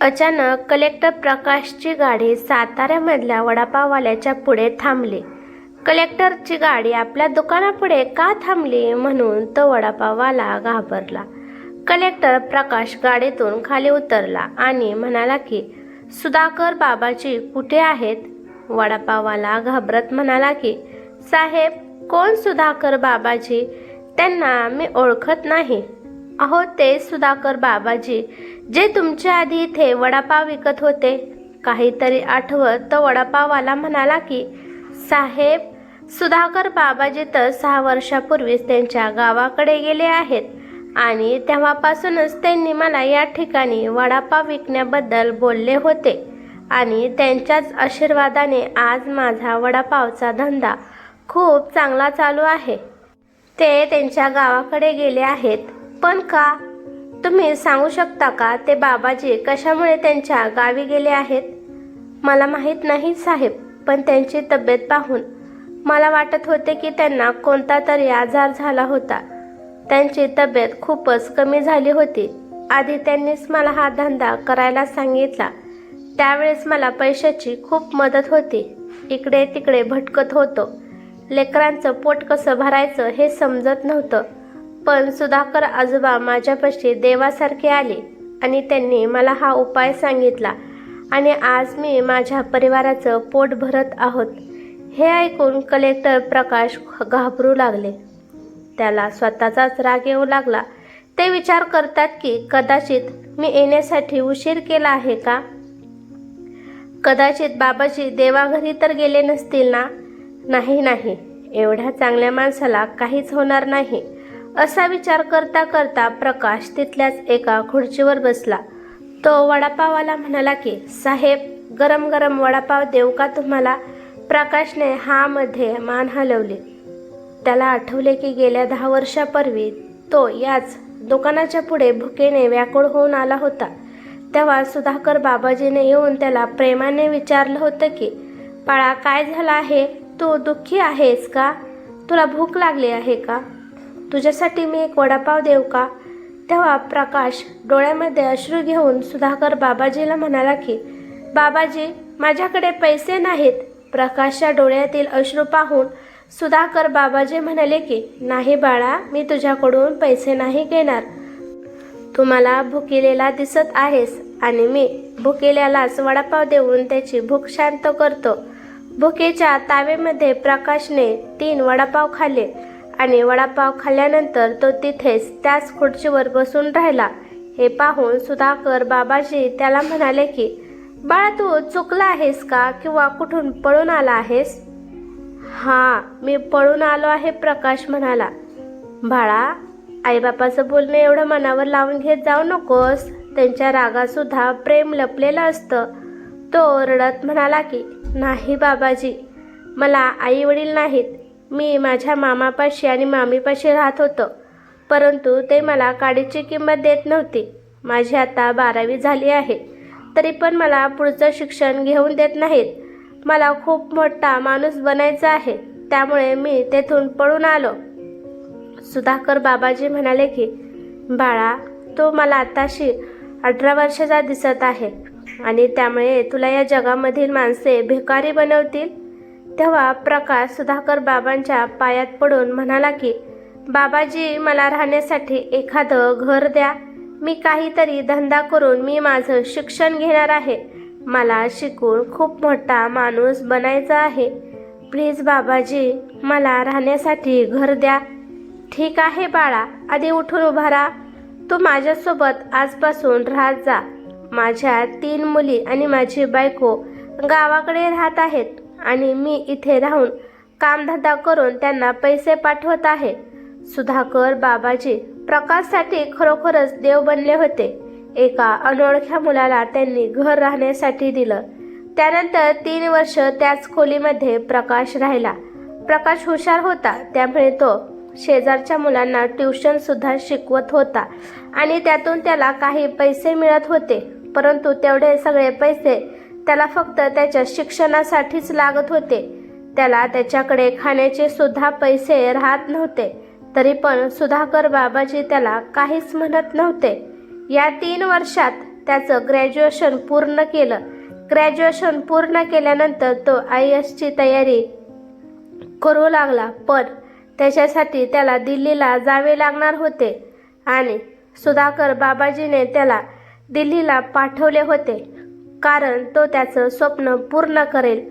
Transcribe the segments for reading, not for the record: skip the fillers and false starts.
अचानक कलेक्टर प्रकाशची गाडी साताऱ्यामधल्या वडापाववाल्याच्या पुढे थांबली. कलेक्टरची गाडी आपल्या दुकानापुढे का थांबली म्हणून तो वडापाववाला घाबरला. कलेक्टर प्रकाश गाडीतून खाली उतरला आणि म्हणाला की सुधाकर बाबाजी कुठे आहेत? वडापाववाला घाबरत म्हणाला की साहेब, कोण सुधाकर बाबाजी? त्यांना मी ओळखत नाही. अहो, ते सुधाकर बाबाजी जे तुमच्या आधी इथे वडापाव विकत होते. काहीतरी आठवत तो वडापाववाला म्हणाला की साहेब, सुधाकर बाबाजी तर 6 वर्षापूर्वीच त्यांच्या गावाकडे गेले आहेत आणि तेव्हापासूनच त्यांनी मला या ठिकाणी वडापाव विकण्याबद्दल बोलले होते आणि त्यांच्याच आशीर्वादाने आज माझा वडापावचा धंदा खूप चांगला चालू आहे. ते त्यांच्या गावाकडे गेले आहेत, पण का? तुम्ही सांगू शकता का ते बाबाजी कशामुळे त्यांच्या गावी गेले आहेत? मला माहीत नाही साहेब, पण त्यांची तब्येत पाहून मला वाटत होते की त्यांना कोणता तरी आजार झाला होता. त्यांची तब्येत खूपच कमी झाली होती. आधी त्यांनीच मला हा धंदा करायला सांगितला. त्यावेळेस मला पैशाची खूप मदत होती. इकडे तिकडे भटकत होतो. लेकरांचं पोट कसं भरायचं हे समजत नव्हतं. पण सुधाकर आजोबा माझ्यापाशी देवासारखे आले आणि त्यांनी मला हा उपाय सांगितला आणि आज मी माझ्या परिवाराचं पोट भरत आहोत. हे ऐकून कलेक्टर प्रकाश घाबरू लागले. त्याला स्वतःचाच राग येऊ लागला. ते विचार करतात की कदाचित मी येण्यासाठी उशीर केला आहे का? कदाचित बाबाजी देवाघरी तर गेले नसतील ना? नाही, एवढ्या चांगल्या माणसाला काहीच होणार नाही असा विचार करता करता प्रकाश तिथल्याच एका खुर्चीवर बसला. तो वडापाववाला म्हणाला की साहेब, गरम गरम वडापाव देऊ का तुम्हाला? प्रकाशने हा मध्ये मान हलवली. त्याला आठवले की गेल्या 10 वर्षापूर्वी तो याच दुकानाच्या पुढे भुकेने व्याकुळ होऊन आला होता. तेव्हा सुधाकर बाबाजीने येऊन त्याला प्रेमाने विचारलं होतं की बाळा, काय झालं आहे? तू दुःखी आहेस का? तुला भूक लागली आहे का? तुझ्यासाठी मी एक वडापाव देऊ का? तेव्हा प्रकाश डोळ्यामध्ये अश्रू घेऊन सुधाकर बाबाजीला म्हणाला की बाबाजी, माझ्याकडे पैसे नाहीत. प्रकाशच्या डोळ्यातील अश्रू पाहून सुधाकर बाबाजी म्हणाले की नाही बाळा, मी तुझ्याकडून पैसे नाही घेणार. तू मला भुकेलेला दिसत आहेस आणि मी भुकेल्यालाच वडापाव देऊन त्याची भूक शांत करतो. भुकेच्या तावेमध्ये प्रकाशने 3 वडापाव खाल्ले आणि वडापाव खाल्ल्यानंतर तो तिथेच त्याच खुर्चीवर बसून राहिला. हे पाहून सुधाकर बाबाजी त्याला म्हणाले की बाळा, तू चुकला आहेस का किंवा कुठून पळून आला आहेस? हां, मी पळून आलो आहे, प्रकाश म्हणाला. बाळा, आईबापाचं बोलणं एवढं मनावर लावून घेत जाऊ नकोस. त्यांच्या रागातसुद्धा प्रेम लपलेलं असतं. तो रडत म्हणाला की नाही बाबाजी, मला आई वडील नाहीत. मी माझ्या मामापाशी आणि मामीपाशी राहत होतो, परंतु ते मला काडीची किंमत देत नव्हती. माझी आता 12वी झाली आहे, तरी पण मला पुढचं शिक्षण घेऊन देत नाहीत. मला खूप मोठा माणूस बनायचा आहे, त्यामुळे मी तेथून पळून आलो. सुधाकर बाबाजी म्हणाले की बाळा, तू मला आताशी 18 वर्षाचा दिसत आहे आणि त्यामुळे तुला या जगामधील माणसे भिकारी बनवतील. तेव्हा प्रकाश सुधाकर बाबांच्या पायात पडून म्हणाला की बाबाजी, मला राहण्यासाठी एखादं घर द्या. मी काहीतरी धंदा करून मी माझं शिक्षण घेणार आहे. मला शिकून खूप मोठा माणूस बनायचा आहे. प्लीज बाबाजी, मला राहण्यासाठी घर द्या. ठीक आहे बाळा, आधी उठून उभा राहा. तू माझ्यासोबत आजपासून राहत जा. माझ्या 3 मुली आणि माझी बायको गावाकडे राहत आहेत आणि मी इथे राहून कामधंदा करून त्यांना पैसे पाठवत आहे. सुधाकर बाबाजी प्रकाशसाठी खरोखरच देव बनले होते. एका अनोळख्या मुलाला त्यांनी घर राहण्यासाठी दिलं. त्यानंतर 3 वर्ष त्याच खोलीमध्ये प्रकाश राहिला. प्रकाश हुशार होता, त्यामुळे तो शेजारच्या मुलांना ट्युशन सुद्धा शिकवत होता आणि त्यातून त्याला काही पैसे मिळत होते. परंतु तेवढे सगळे पैसे त्याला फक्त त्याच्या शिक्षणासाठीच लागत होते. त्याला त्याच्याकडे खाण्याचे सुद्धा पैसे राहत नव्हते. तरी पण सुधाकर बाबाजी त्याला काहीच म्हणत नव्हते. या 3 वर्षात त्याचं ग्रॅज्युएशन पूर्ण केलं. ग्रॅज्युएशन पूर्ण केल्यानंतर तो IASची तयारी करू लागला, पण त्याच्यासाठी त्याला दिल्लीला जावे लागणार होते आणि सुधाकर बाबाजीने त्याला दिल्लीला पाठवले होते, कारण तो त्याचं स्वप्न पूर्ण करेल.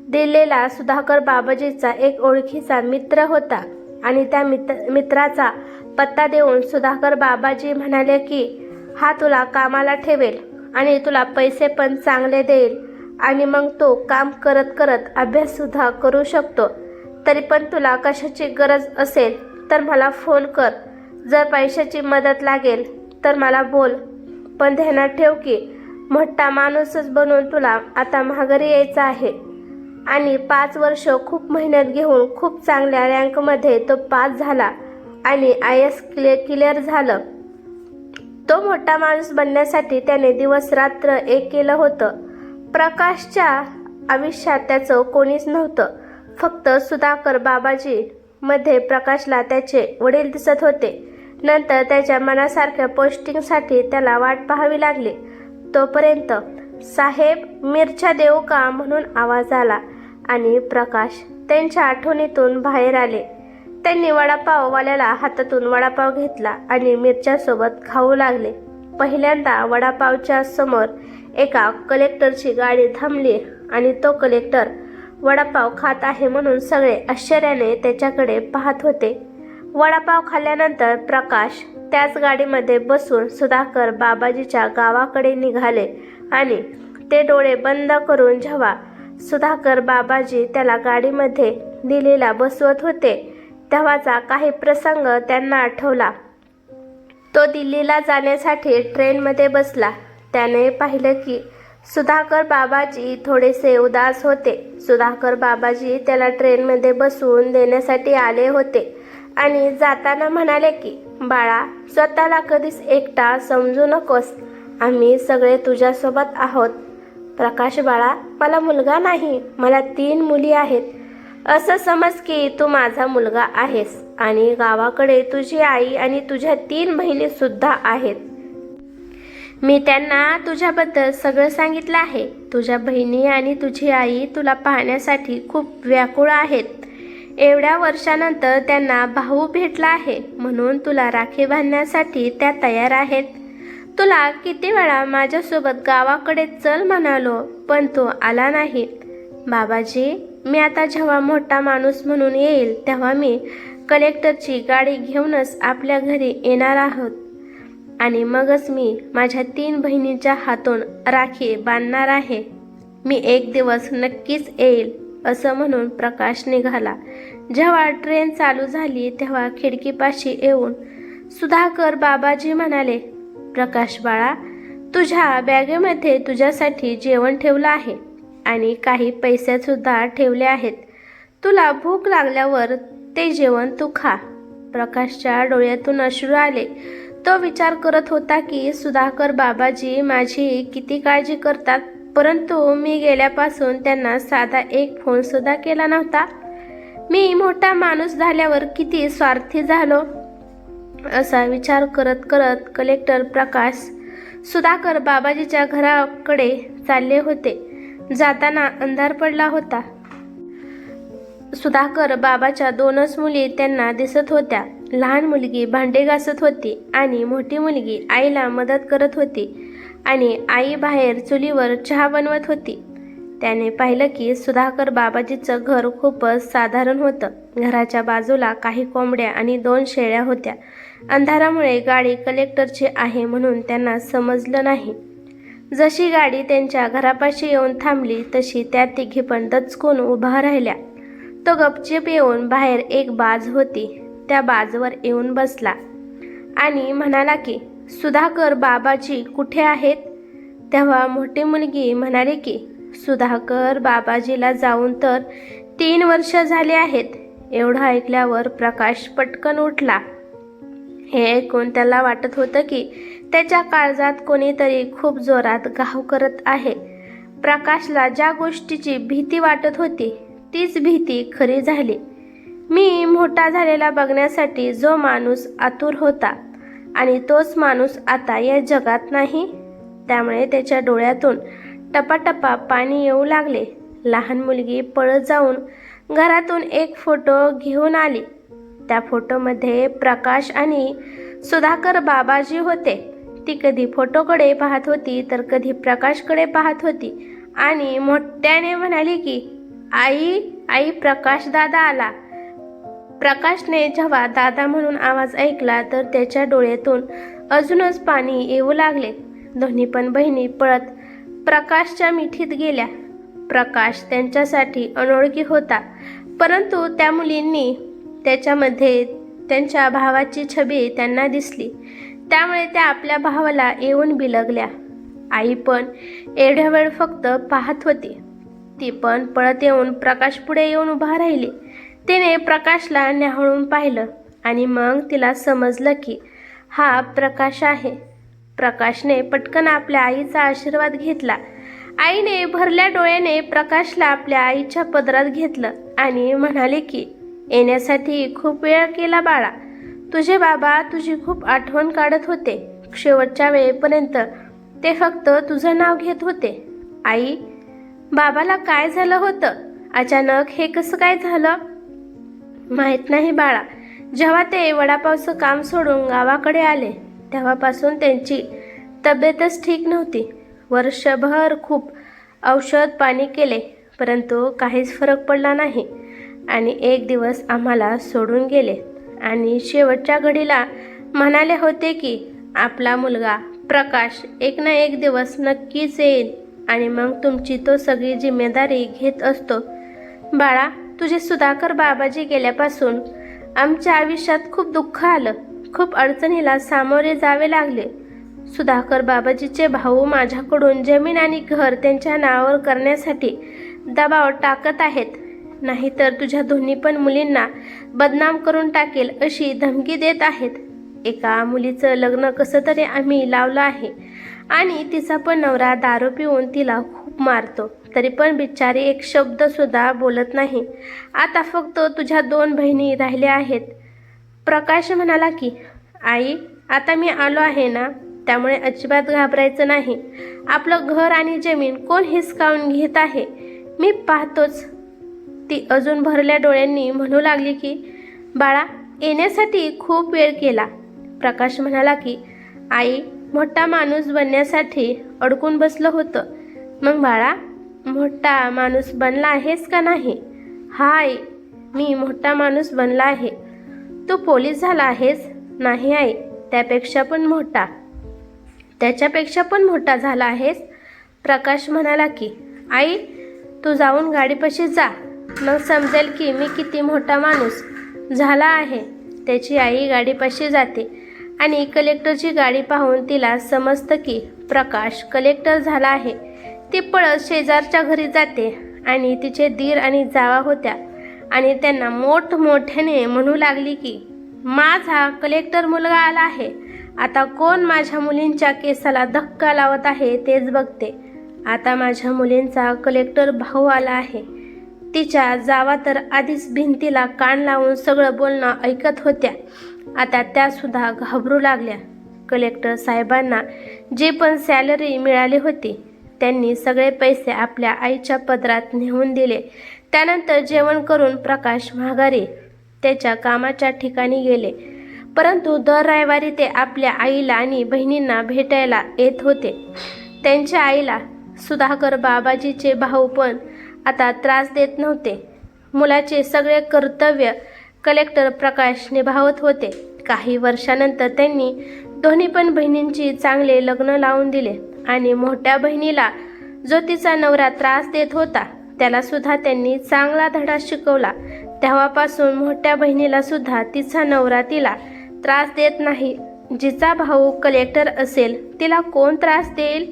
दिल्लीला सुधाकर बाबाजीचा एक ओळखीचा मित्र होता आणि त्या मित्राचा पत्ता देऊन सुधाकर बाबाजी म्हणाले की हा तुला कामाला ठेवेल आणि तुला पैसे पण चांगले देईल आणि मग तो काम करत करत अभ्याससुद्धा करू शकतो. तरी पण तुला कशाची गरज असेल तर मला फोन कर. जर पैशाची मदत लागेल तर मला बोल, पण ध्यानात ठेव की मोठा माणूसच बनून तुला आता माघारी यायचं आहे. आणि 5 वर्ष खूप मेहनत घेऊन खूप चांगल्या रँकमध्ये तो पास झाला आणि IAS क्लिअर झालं. तो मोठा माणूस बनण्यासाठी त्याने दिवस रात्र एक केलं होतं. प्रकाशच्या आयुष्यात त्याचं कोणीच नव्हतं, फक्त सुधाकर बाबाजी मध्ये प्रकाशला त्याचे वडील दिसत होते. नंतर त्याच्या मनासारख्या पोस्टिंगसाठी त्याला वाट पाहावी लागली. तोपर्यंत साहेब मिरच्या देऊ का म्हणून आवाज आला आणि प्रकाश त्यांच्या आठवणीतून बाहेर आले. त्यांनी वडापाववाल्याला हातातून वडापाव घेतला आणि मिरच्यासोबत खाऊ लागले. पहिल्यांदा वडापावच्या समोर एका कलेक्टरची गाडी थांबली आणि तो कलेक्टर वडापाव खात आहे म्हणून सगळे आश्चर्याने त्याच्याकडे पाहत होते. वडापाव खाल्ल्यानंतर प्रकाश त्याच गाडीमध्ये बसून सुधाकर बाबाजीच्या गावाकडे निघाले आणि ते डोळे बंद करून जेव्हा सुधाकर बाबाजी त्याला गाडीमध्ये दिल्लीला बसवत होते तेव्हाचा काही प्रसंग त्यांना आठवला. तो दिल्लीला जाण्यासाठी ट्रेनमध्ये बसला. त्याने पाहिलं की सुधाकर बाबाजी थोडेसे उदास होते. सुधाकर बाबाजी त्याला ट्रेनमध्ये बसवून देण्यासाठी आले होते आणि जाताना म्हणाले की बाळा, स्वतःला कधीच एकटा समजू नकोस, आम्ही सगळे तुझ्यासोबत आहोत. प्रकाश बाळा, मला मुलगा नाही, मला 3 मुली आहेत. असं समज की तू माझा मुलगा आहेस आणि गावाकडे तुझी आई आणि तुझ्या 3 बहिणी सुद्धा आहेत. मी त्यांना तुझ्याबद्दल सगळं सांगितलं आहे. तुझ्या बहिणी आणि तुझी आई तुला पाहण्यासाठी खूप व्याकुळ आहेत. एवढ्या वर्षानंतर त्यांना भाऊ भेटला आहे म्हणून तुला राखी बांधण्यासाठी त्या तयार आहेत. तुला किती वेळा माझ्यासोबत गावाकडे चल म्हणालो, पण तू आला नाही. बाबाजी, मी आता जेव्हा मोठा माणूस म्हणून येईल तेव्हा मी कलेक्टरची गाडी घेऊनच आपल्या घरी येणार आहोत आणि मगच मी माझ्या 3 बहिणींच्या हातून राखी बांधणार आहे. मी एक दिवस नक्कीच येईल, असं म्हणून प्रकाश निघाला. जेव्हा ट्रेन चालू झाली तेव्हा खिडकीपाशी येऊन सुधाकर बाबाजी म्हणाले, प्रकाश बाळा, तुझ्या बॅगेमध्ये तुझ्यासाठी जेवण ठेवलं आहे आणि काही पैसेसुद्धा ठेवले आहेत. तुला भूक लागल्यावर ते जेवण तू खा. प्रकाशच्या डोळ्यातून अश्रू आले. तो विचार करत होता की सुधाकर बाबाजी माझी किती काळजी करतात, परंतु मी गेल्यापासून त्यांना साधा एक फोनसुद्धा केला नव्हता. मी मोठा माणूस झाल्यावर किती स्वार्थी झालो. असा विचार करत करत कलेक्टर प्रकाश सुधाकर बाबाजीच्या घराकडे चालले होते. जाताना अंधार पडला होता. सुधाकर बाबाच्या 2च मुली त्यांना दिसत होत्या. लहान मुलगी भांडे घासत होती आणि मोठी मुलगी आईला मदत करत होती आणि आई बाहेर चुलीवर चहा बनवत होती. त्याने पाहिलं की सुधाकर बाबाजीचं घर खूपच साधारण होतं. घराच्या बाजूला काही कोंबड्या आणि 2 शेळ्या होत्या. अंधारामुळे गाडी कलेक्टरची आहे म्हणून त्यांना समजलं नाही. जशी गाडी त्यांच्या घरापाशी येऊन थांबली तशी त्या तिघी पण दचकून उभा राहिल्या. तो गपचीप येऊन बाहेर एक बाज होती त्या बाजवर येऊन बसला आणि म्हणाला की सुधाकर बाबाजी कुठे आहेत. तेव्हा मोठी मुलगी म्हणाली की सुधाकर बाबाजीला जाऊन तर 3 वर्ष झाले आहेत. एवढं ऐकल्यावर प्रकाश पटकन उठला. हे ऐकून त्याला वाटत होतं की त्याच्या काळजात कोणीतरी खूप जोरात घाव करत आहे. प्रकाशला ज्या गोष्टीची भीती वाटत होती तीच भीती खरी झाली. मी मोठा झालेला बघण्यासाठी जो माणूस आतुर होता आणि तोच माणूस आता या जगात नाही. त्यामुळे त्याच्या डोळ्यातून टपाटपा पाणी येऊ लागले. लहान मुलगी पळत जाऊन घरातून एक फोटो घेऊन आली. त्या फोटोमध्ये प्रकाश आणि सुधाकर बाबाजी होते. ती कधी फोटोकडे पाहत होती तर कधी प्रकाशकडे पाहत होती आणि मोठ्याने म्हणाली की आई आई, प्रकाश दादा आला. प्रकाशने जेव्हा दादा म्हणून आवाज ऐकला तर त्याच्या डोळ्यातून अजूनच पाणी येऊ लागले. दोन्ही पण बहिणी पळत प्रकाशच्या मिठीत गेल्या. प्रकाश त्यांच्यासाठी अनोळखी होता, परंतु त्या मुलींनी त्याच्यामध्ये त्यांच्या भावाची छबी त्यांना दिसली. त्यामुळे त्या आपल्या भावाला येऊन बिलगल्या. आई पण एवढ्या वेळ फक्त पाहत होती. ती पण पळत येऊन प्रकाश पुढे येऊन उभा राहिली. तिने प्रकाशला न्याहाळून पाहिलं आणि मग तिला समजलं की हा प्रकाश आहे. प्रकाशने पटकन आपल्या आईचा आशीर्वाद घेतला. आईने भरल्या डोळ्याने प्रकाशला आपल्या आईच्या पदरात घेतलं आणि म्हणाले की येण्यासाठी खूप वेळ केला बाळा. तुझे बाबा तुझी खूप आठवण काढत होते. शेवटच्या वेळेपर्यंत ते फक्त तुझं नाव घेत होते. आई, बाबाला काय झालं होतं? अचानक हे कसं काय झालं? माहीत नाही बाळा. जेव्हा ते वडापावचं काम सोडून गावाकडे आले तेव्हापासून त्यांची तब्येतच ठीक नव्हती. वर्षभर खूप औषध पाणी केले, परंतु काहीच फरक पडला नाही आणि एक दिवस आम्हाला सोडून गेले आणि शेवटच्या घडीला म्हणाले होते की आपला मुलगा प्रकाश एक ना एक दिवस नक्कीच येईल आणि मग तुमची तो सगळी जिम्मेदारी घेत असतो. बाळा, तुझे सुधाकर बाबाजी गेल्यापासून आमच्या आयुष्यात खूप दुःख आलं. खूप अडचणीला सामोरे जावे लागले. सुधाकर बाबाजीचे भाऊ माझ्याकडून जमीन आणि घर त्यांच्या नावावर करण्यासाठी दबाव टाकत आहेत. नाहीतर तुझ्या दोन्ही पण मुलींना बदनाम करून टाकेल अशी धमकी देत आहेत. एका मुलीचं लग्न कसं तरी आम्ही लावलं आहे आणि तिचा पण नवरा दारू पिऊन तिला खूप मारतो, तरी पण बिचारी एक शब्द सुद्धा बोलत नाही. आता फक्त तुझ्या 2 बहिणी राहिल्या आहेत. प्रकाश म्हणाला की आई, आता मी आलो आहे ना, त्यामुळे अजिबात घाबरायचं नाही. आपलं घर आणि जमीन कोण हिसकावून घेत आहे मी पाहतोच. ती अजून भरल्या डोळ्यांनी म्हणू लागली की बाळा, येण्यासाठी खूप वेळ केला. प्रकाश म्हणाला की आई, मोठा माणूस बनण्यासाठी अडकून बसलं होतं. मग बाळा, मोठा माणूस बनला आहेस का नाही? हाय, मी मोठा माणूस बनला आहे. तू पोलीस झाला आहेस? नाही आई, त्यापेक्षा पण मोठा. त्याच्यापेक्षा पण मोठा झाला आहेस? प्रकाश म्हणाला की आई, तू जाऊन गाडीपाशी जा, मग समजेल की मी किती मोठा माणूस झाला आहे. त्याची आई गाडीपाशी जाते आणि कलेक्टरची गाडी पाहून तिला समजतं की प्रकाश कलेक्टर झाला आहे. ती पळत शेजारच्या घरी जाते आणि तिचे दीर आणि जावा होत्या आणि त्यांना मोठमोठ्याने म्हणू लागली की माझा कलेक्टर मुलगा आला आहे. आता कोण माझ्या मुलींच्या केसाला धक्का लावत आहे तेच बघते. आता माझ्या मुलींचा कलेक्टर भाऊ आला आहे. तिच्या जावा तर आधीच भिंतीला कान लावून सगळं बोलणं ऐकत होत्या. आता त्यासुद्धा घाबरू लागल्या. कलेक्टर साहेबांना जे पण सॅलरी मिळाली होती त्यांनी सगळे पैसे आपल्या आईच्या पदरात नेऊन दिले. त्यानंतर जेवण करून प्रकाश माघारी त्याच्या कामाच्या ठिकाणी गेले. परंतु दर रविवारी ते आपल्या आईला आणि बहिणींना भेटायला येत होते. त्यांच्या आईला सुधाकर बाबाजीचे भाऊ पण आता त्रास देत नव्हते. मुलाचे सगळे कर्तव्य कलेक्टर प्रकाश निभावत होते. काही वर्षानंतर त्यांनी दोन्ही पण बहिणींची चांगले लग्न लावून दिले आणि मोठ्या बहिणीला जो तिचा नवरा त्रास देत होता त्याला सुद्धा त्यांनी चांगला धडा शिकवला. तेव्हापासून मोठ्या बहिणीला सुद्धा तिचा नवरा तिला त्रास देत नाही. जिचा भाऊ कलेक्टर असेल तिला कोण त्रास देईल?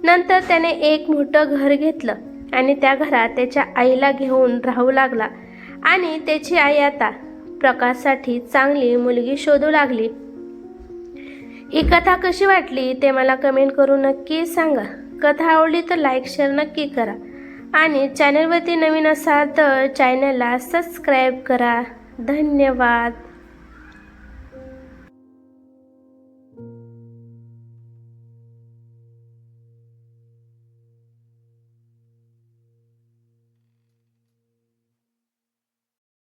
नंतर त्याने एक मोठं घर घेतलं आणि त्या घरात त्याच्या आईला घेऊन राहू लागला आणि त्याची आई आता प्रकाशसाठी चांगली मुलगी शोधू लागली. ही कथा कशी वाटली ते मला कमेंट करून नक्की सांगा. कथा आवडली तर लाईक शेअर नक्की करा आणि चॅनलवरती नवीन असाल तर चॅनलला सबस्क्राईब करा. धन्यवाद.